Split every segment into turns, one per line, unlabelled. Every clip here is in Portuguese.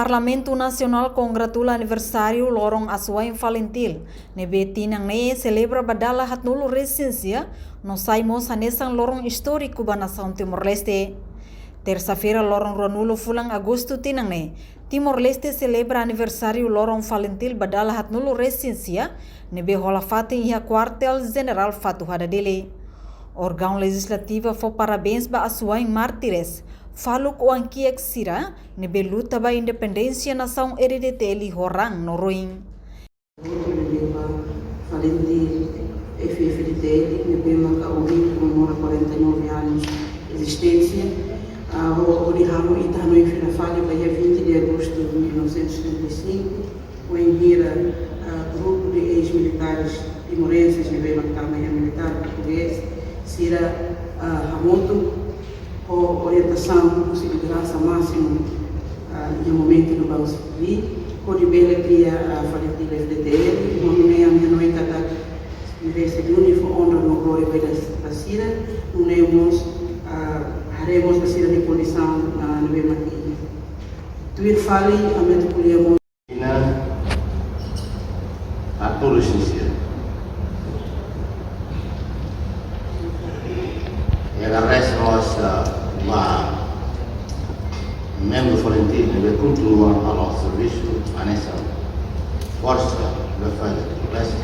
Parlamento Nacional congratula aniversário lorong Asuai Valentil. Nebe tinang ne celebra badala hatnulo resência no saimos hanesang lorong histórico ba nação Timor-Leste. Terça-feira lorong Ronulo fulang agosto tinang ne. Timor-Leste celebra aniversário lorong Valentil badala hatnulo resência nebe holafate ia quartel general Fatu Hadadele. Órgão legislativa foi parabéns ba Asuai Mártires. Falo ko ang kiek sira ni beluta ba independência nação hereditary horang no ruim.
Valentil FFDT, ne bema ka ouvir comemora 49 anos de existência. O Ramo Itano em Filafalha, dia 20 de agosto de 1975, o Envira, grupo de ex-militares timorenses, ne bema ka militar português, Sira Hamoto, com orientação com segurança máxima no momento do Banco Civil, com o Bela cria a Valentil FDTL, uma meia noite da Universidade de Honra no Glória da Cira, nós haremos a Cira de Poluição no Bemaquinha. Tu fale a metropolia
a polícia. E adesso ma membro Valentil deve continuare al nostro servizio a nessa forza da fare questo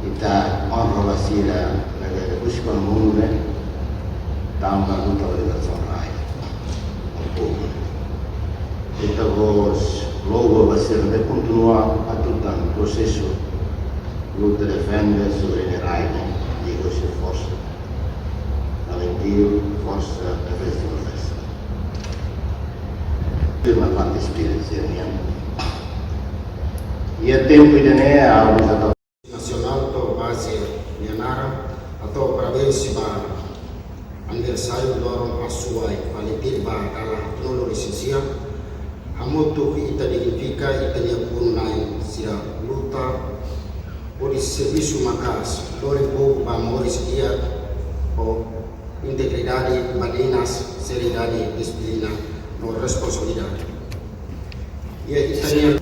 ita honra la sera nelle busca al mondo da una valutazione rai un po' ita vos logo va ser de continuare a tutto il processo luta defende sobre rai di questa forza Valentil, força a festivalista. Uma parte experiência e a tempo de a
nacional to base Nianara atau parabéns ba aniversário lorong Asuai Valentil ba kala nolo licencia hamoto ita dignifica ita dia pun nain sira luta por serviço macas lore pouco ba moris dia o integridade, madinas, seriedade, disciplina, no responsabilidade. E a Italiana,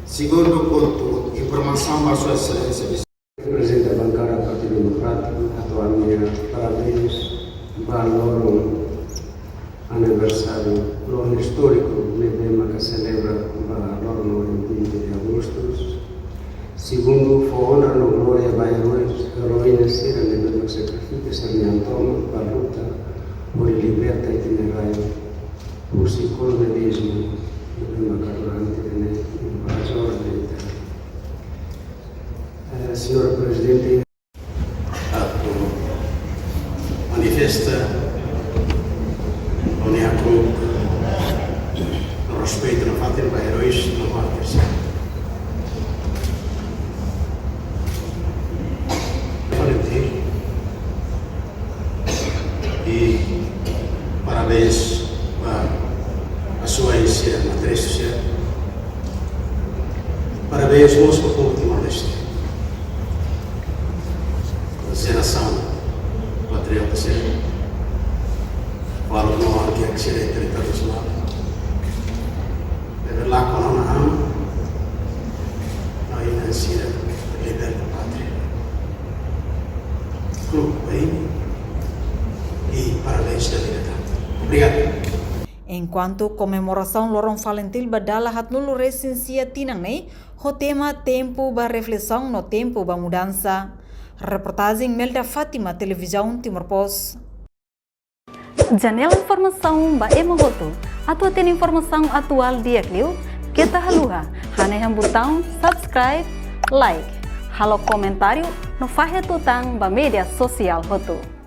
segundo ponto, informação para Sua Excelência.
Presidente da bancada do Partido Democrático, atualmente parabéns para o aniversário, o histórico, que celebra para o 20 de agosto. Segundo, foi honra no glória vai heroínas sira no sacrifício semiantoma para luta por liberta itinerário por psicologalismo no carburante na invasão da senhora Presidente
Manifesta o respeito na pátria para heróis no mártires. E parabéns para a sua matriz. Parabéns ao nosso povo Timor-Leste. Geração patriota ser. Falo no ar que é excelente internacional. Deve lá com a Ana, a Inancira, liberta a pátria. Clube bem. E parabéns da liberdade. Obrigado.
Enquanto comemoração lorong Valentil badala hatnulo resência tinang ne, o tema tempo ba reflexão no tempo ba mudança. Reportagem Melda Fátima, Televisão Timor-Post. Janela informação ba emohoto. Atua tem informação atual dia kliu, kita haluha. Haneham botão subscribe, like. Halo comentário no fahe tutang ba media sosial hotu.